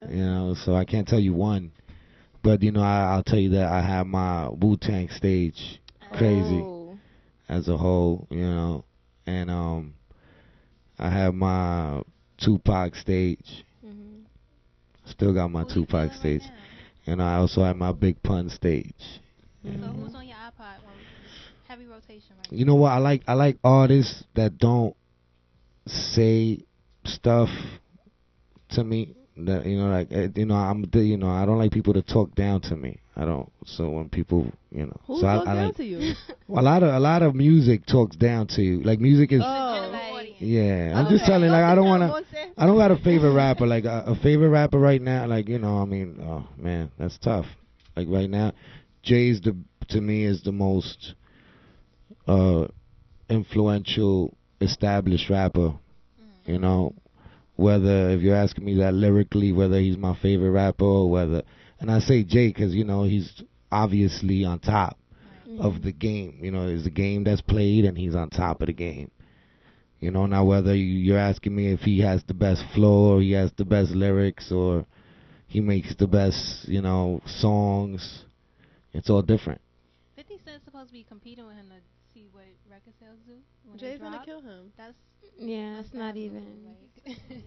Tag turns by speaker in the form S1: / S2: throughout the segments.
S1: You know, so I can't tell you one. But you know, I'll tell you that I have my Wu-Tang stage crazy
S2: Oh.
S1: as a whole. You know, and I have my Tupac stage.
S2: Mhm.
S1: Still got my
S3: Who you
S1: Tupac
S3: feeling right
S1: stage,
S3: now?
S1: and I also have my Big Pun stage.
S3: So
S1: And
S3: who's
S2: Mhm.
S3: on your iPod? Heavy rotation right
S1: you know what? I like artists that don't say stuff to me. That you know, like you know, you know, I don't like people to talk down to me. I don't. So when people, you know,
S2: Who
S1: so
S2: talked
S1: I
S2: down
S1: like
S2: to you?
S1: well, a lot of music talks down to you. Like music is.
S3: now. The
S2: Oh.
S3: general
S2: Like,
S3: audience.
S1: Yeah, I'm just
S2: okay.
S1: telling.
S2: Go
S1: Like
S2: to
S1: I don't
S2: town,
S1: wanna.
S2: Monse.
S1: I don't got a favorite rapper. Like a favorite rapper right now. Like you know, I mean, oh man, that's tough. Like right now, Jay's to me is the most uh influential established rapper. You
S3: Mm.
S1: know, whether if you're asking me that lyrically, whether he's my favorite rapper or whether, and I say Jay because you know he's obviously on top
S3: Right.
S1: of
S2: Mhm.
S1: the game. You know, it's a game that's played and he's on top of the game. You know, now whether you're asking me if he has the best flow or he has the best lyrics or he makes the best, you know, songs, it's all different.
S3: 50 Cent's supposed to be competing with him to see what record sales do when they
S2: Jay's gonna
S3: drop.
S2: kill him.
S3: That's
S2: Yeah, it's not
S3: unfathomable.
S2: even.
S3: Like,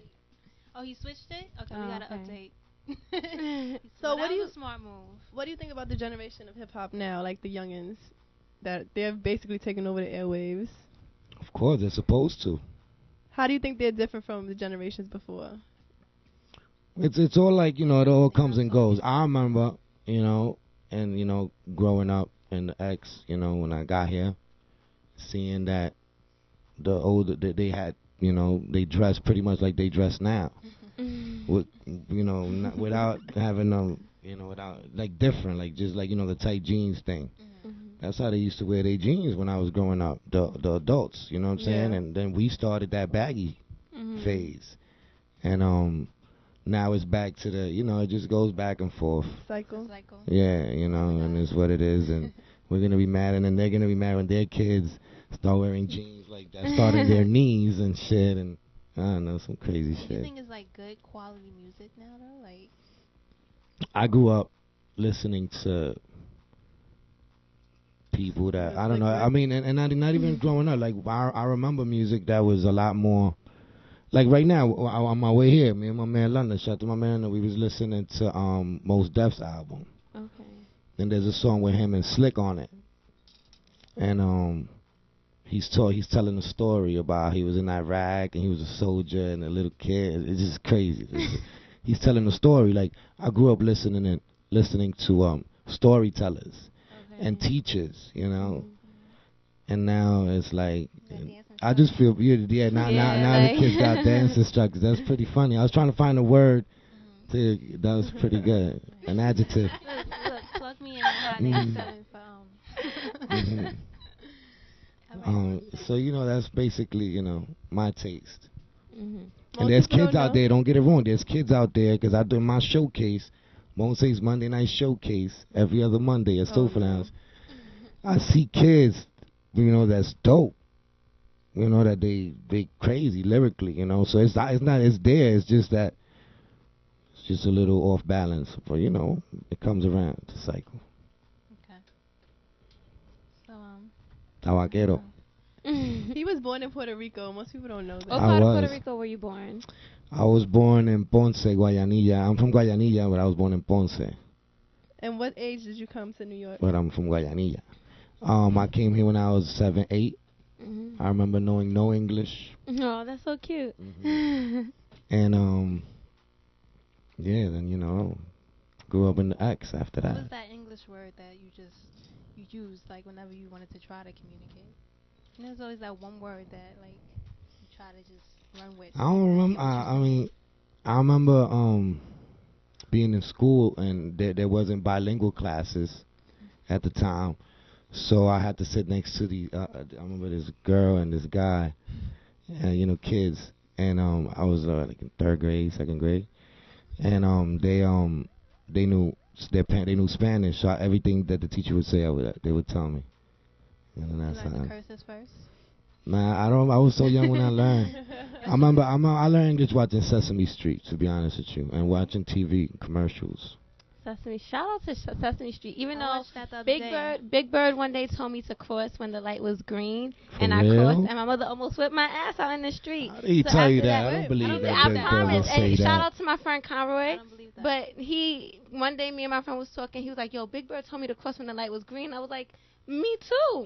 S3: oh, he switched it. Okay, we
S2: Oh,
S3: gotta
S2: okay.
S3: update.
S2: So
S3: Well, that was a smart move.
S2: what do you think about the generation of hip hop now, like the youngins, that they're basically taking over the airwaves?
S1: Of course, they're supposed to.
S2: How do you think they're different from the generations before?
S1: It's all like, you know, it all
S3: They
S1: comes
S3: not
S1: and goes.
S3: talking.
S1: I remember, you know, and, you know, growing up in the X, you know, when I got here, seeing that the older, they had, you know, they dressed pretty much like they dress now. With, you know, not, without having them, you know, without like different, like just like you know the tight jeans thing.
S2: Mhm.
S1: That's how they used to wear their jeans when I was growing up. The adults, you know what I'm saying?
S2: Yeah.
S1: And then we started that baggy
S2: Mhm.
S1: phase, and now it's back to the, you know, it just goes back and forth.
S3: It's a
S2: Cycle.
S3: cycle.
S1: Yeah, you
S3: Up
S1: know,
S3: and
S1: and
S3: down.
S1: it's what it is, and we're gonna be mad, and then they're gonna be mad when their kids start wearing jeans like that, starting their knees and shit, and I don't know, some crazy
S3: Do you
S1: shit.
S3: think it's like good quality music now though? Like,
S1: I grew up listening to people that I don't know. I
S2: Liquid.
S1: mean, and not even growing up. Like I remember music that was a lot more. Like right now, on my way here, me and my man London, shout out to my man, we was listening to Mos Def's album,
S2: Okay.
S1: and there's a song with him and Slick on it, and he's telling a story about he was in Iraq and he was a soldier and a little kid. It's just crazy. He's telling a story. Like I grew up listening to storytellers and
S3: okay.
S1: teachers, you know.
S2: Mhm.
S1: And now it's like
S3: You got dance
S1: I just feel
S3: instructors.
S1: yeah
S2: Yeah,
S1: now the kids got dance
S2: like.
S1: instructors. That's pretty funny. I was trying to find a word
S3: Mhm.
S1: that was pretty good. An adjective.
S3: Look, plug me in on how they be
S1: hmm
S3: selling for
S1: hmm
S3: I might want
S1: So you know that's basically you know my taste.
S2: Mhm.
S1: And
S2: Most
S1: there's
S2: people
S1: kids
S2: don't
S1: out
S2: know.
S1: there. Don't get it wrong. There's kids out there because I do my showcase. Monse's Monday night showcase every other Monday at
S2: Oh
S1: Sofa
S2: no.
S1: Lounge. I see kids, you know, that's dope. You know that they crazy lyrically. You know, so it's not it's there. It's just that it's just a little off balance. But you know, it comes around. It's a cycle.
S3: okay. So I don't
S1: Tabaquero.
S3: know.
S2: He was born in Puerto Rico. Most people don't know
S1: I
S2: that.
S3: What
S2: I
S3: part of
S1: was.
S3: Puerto Rico were you born?
S1: I was born in Ponce, Guayanilla. I'm from Guayanilla, but I was born in Ponce.
S2: And what age did you come to New York?
S1: But I'm from Guayanilla. I came here when I was 7, 8.
S2: Mhm.
S1: I remember knowing no English.
S2: Oh, that's so cute.
S1: And yeah, then you know, grew up in the X after
S3: What
S1: that.
S3: was that English word that you used like whenever you wanted to try to communicate? And there's always that one word that like you try to just run with
S1: I don't
S3: and
S1: remember.
S3: get what you
S1: I
S3: say.
S1: mean, I remember being in school and there wasn't bilingual classes at the time, so I had to sit next to the. I remember this girl and this guy, you know, kids, and I was like in third grade, second grade, and they knew they knew Spanish, so everything that the teacher would say, they would tell me, and then
S3: You
S1: that's
S3: learned the
S1: how.
S3: curses first.
S1: Nah, I don't. I was so young when I learned. I remember. I learned English watching Sesame Street. To be honest with you, and watching TV commercials.
S4: Sesame. Shout out to Sesame Street. Even
S3: I
S4: though
S3: watched that the other day.
S4: Big Bird one day told me to cross when the light was green,
S1: For
S4: and I
S1: real?
S4: crossed, and my mother almost whipped my ass out in the street.
S1: How did he
S4: So
S1: tell you
S4: after
S1: that? I
S2: that-
S1: don't believe
S2: I
S1: that.
S4: I
S1: Big Bird will
S4: promise.
S1: say
S4: And shout
S1: that.
S4: out to my friend
S3: I
S4: Conroy.
S3: don't believe that.
S4: But one day me and my friend was talking. He was like, "Yo, Big Bird told me to cross when the light was green." I was like, "Me too,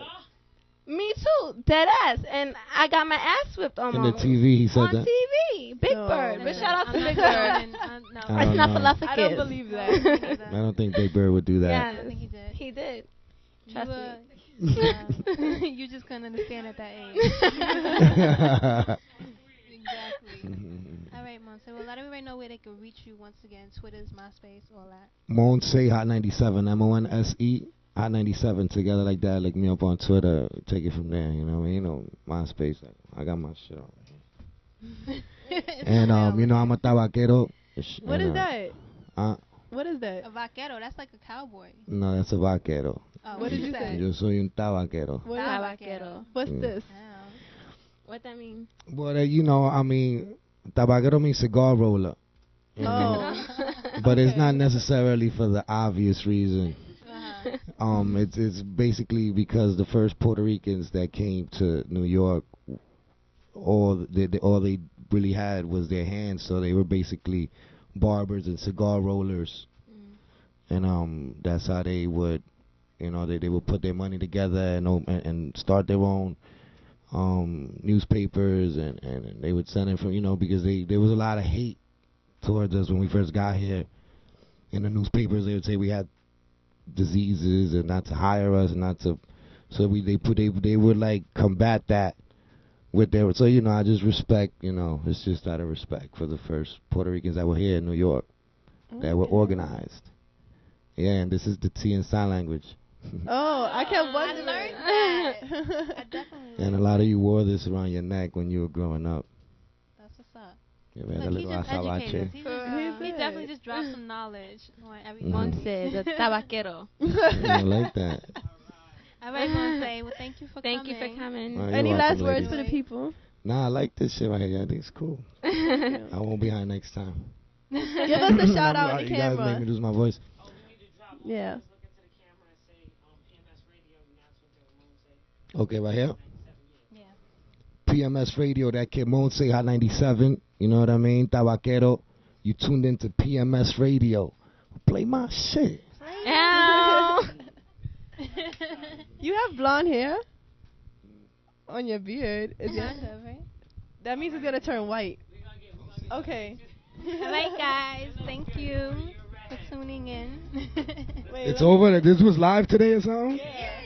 S4: me too, dead ass." And I got my ass whipped
S1: In the
S4: almost
S1: TV, he said
S4: on
S1: that.
S4: TV. Big
S2: No,
S4: Bird. But
S2: man.
S4: shout out to
S3: I'm
S4: Big
S3: not
S4: Bird.
S3: going, no.
S1: I
S4: It's not
S1: know.
S4: for love for
S2: I
S4: kids.
S2: don't believe
S3: I
S2: that.
S3: don't believe that.
S1: I don't think Big Bird would do that.
S4: Yes,
S3: I don't think he did.
S4: he did.
S3: You,
S4: Trust
S3: you just couldn't understand at that age. Exactly. All right, Monse. Well, let everybody know where they can reach you once again. Twitter's, MySpace, all that.
S1: Monse Hot 97, MONSE Hot 97 together like that. Look me up on Twitter. Take it from there. You know what I mean? You know, MySpace. I got my shit on. And you know, I'm a tabaquero.
S2: What is that?
S1: Uh,
S2: What is that?
S3: A vaquero, that's like a cowboy.
S1: no, that's a vaquero.
S3: Oh,
S2: What did you say?
S1: Yo soy un tabaquero.
S2: What is,
S4: Tabaquero.
S2: what's
S1: Mm.
S2: this?
S3: Wow.
S4: What that mean?
S1: Well, you know, I mean, tabaquero means cigar roller. You know?
S2: Oh.
S1: But it's
S2: Okay.
S1: not necessarily for the obvious reason.
S3: Uh-huh.
S1: It's basically because the first Puerto Ricans that came to New York, all they really had was their hands, so they were basically barbers and cigar rollers, and that's how they would, you know, they would put their money together and start their own newspapers, and they would send it from, you know, because there was a lot of hate towards us when we first got here. In the newspapers, they would say we had diseases and not to hire us and not to, so they would like combat that with their, so, you know, I just respect, you know, it's just out of respect for the first Puerto Ricans that were here in New York, that were
S2: Okay.
S1: organized. Yeah, and this is the T in sign language.
S2: Oh, I kept
S3: I
S2: wondering.
S3: learned that. I definitely
S1: And a lot of you wore this around your neck when you were growing up.
S3: That's what's up.
S1: You had a
S3: Look, he
S1: little
S3: just educated us.
S1: azabache.
S3: He
S2: He's
S3: definitely
S2: it.
S3: just dropped some knowledge on every
S1: Mhm.
S4: Monse, the tabaquero.
S1: Yeah, I like that.
S3: All right, Monse. Well, thank you for
S4: Thank
S3: coming.
S4: you for coming.
S1: All right.
S2: Any
S1: You're
S2: last
S1: welcome,
S2: words
S1: ladies.
S2: for the people?
S1: Nah, I like this shit right here. I think it's cool. I won't be high next time.
S2: Give us a shout out on the
S1: You guys make me
S2: camera.
S1: lose my voice.
S2: Yeah.
S1: Okay, right here.
S3: Yeah.
S1: PMS Radio, that kid Monse Hot 97. You know what I mean? Tabaquero. You tuned into PMS Radio. Play my shit.
S4: Ow.
S2: You have blonde hair on your beard. Is that,
S3: Kind of, right?
S2: that means it's gonna turn white. Okay.
S3: All right, guys. Thank you for tuning in.
S2: Wait,
S1: It's
S2: let me-
S1: over. This was live today or something?
S2: Yeah.